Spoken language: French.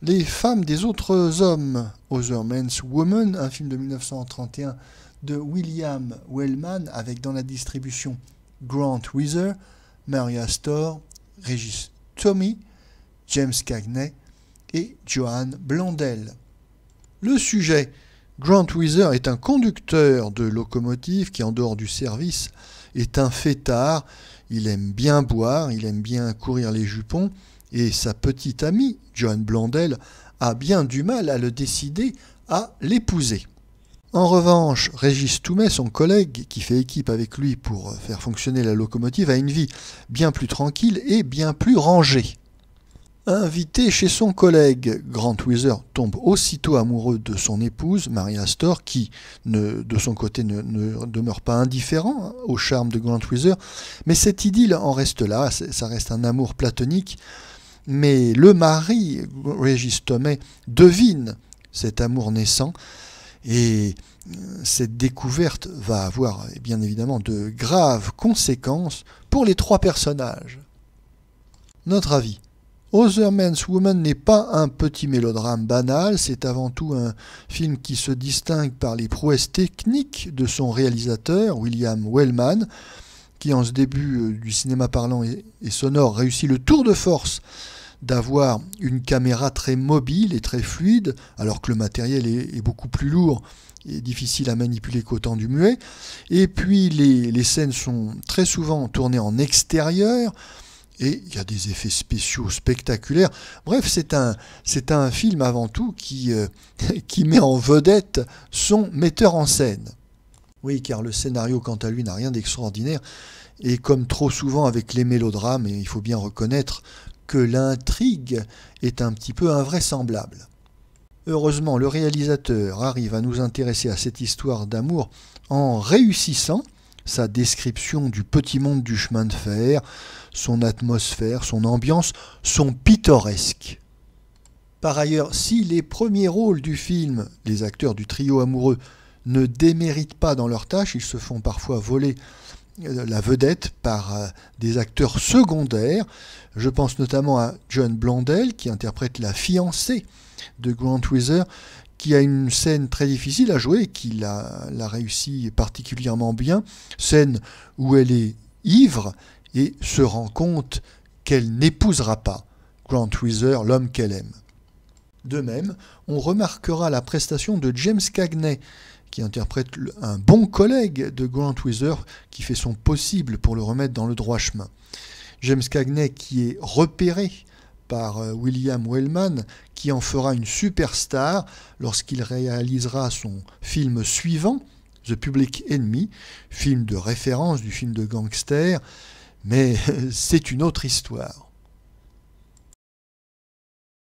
Les femmes des autres hommes, Other Men's Women, un film de 1931 de William Wellman, avec dans la distribution Grant Wheeler, Mary Astor, Regis Tommy, James Cagney et Joan Blondell. Le sujet: Grant Wheeler est un conducteur de locomotive qui, en dehors du service, est un fêtard. Il aime bien boire, il aime bien courir les jupons, et sa petite amie, Joan Blondell, a bien du mal à le décider à l'épouser. En revanche, Régis Toumet, son collègue qui fait équipe avec lui pour faire fonctionner la locomotive, a une vie bien plus tranquille et bien plus rangée. Invité chez son collègue, Grant Wheeler tombe aussitôt amoureux de son épouse, Mary Astor, qui, de son côté, ne demeure pas indifférent au charme de Grant Wheeler, mais cette idylle en reste là, ça reste un amour platonique, mais le mari, Régis Tommet, devine cet amour naissant, et cette découverte va avoir bien évidemment de graves conséquences pour les trois personnages. Notre avis: Other Men's Women n'est pas un petit mélodrame banal, c'est avant tout un film qui se distingue par les prouesses techniques de son réalisateur, William Wellman, qui en ce début du cinéma parlant et sonore réussit le tour de force d'avoir une caméra très mobile et très fluide, alors que le matériel est beaucoup plus lourd et difficile à manipuler qu'au temps du muet. Et puis les scènes sont très souvent tournées en extérieur, et il y a des effets spéciaux spectaculaires. Bref, c'est un film avant tout qui met en vedette son metteur en scène. Oui, car le scénario, quant à lui, n'a rien d'extraordinaire, et comme trop souvent avec les mélodrames, il faut bien reconnaître que l'intrigue est un petit peu invraisemblable. Heureusement, le réalisateur arrive à nous intéresser à cette histoire d'amour en réussissant sa description du petit monde du chemin de fer, son atmosphère, son ambiance, son pittoresque. Par ailleurs, si les premiers rôles du film, les acteurs du trio amoureux, ne déméritent pas dans leur tâche, ils se font parfois voler la vedette par des acteurs secondaires. Je pense notamment à Joan Blondell, qui interprète la fiancée de Grant Wheeler, qui a une scène très difficile à jouer, qui l'a réussi particulièrement bien, scène où elle est ivre et se rend compte qu'elle n'épousera pas Grant Wheeler, l'homme qu'elle aime. De même, on remarquera la prestation de James Cagney, qui interprète un bon collègue de Grant Wheeler, qui fait son possible pour le remettre dans le droit chemin. James Cagney qui est repéré par William Wellman, qui en fera une superstar lorsqu'il réalisera son film suivant, The Public Enemy, film de référence du film de gangster, mais c'est une autre histoire.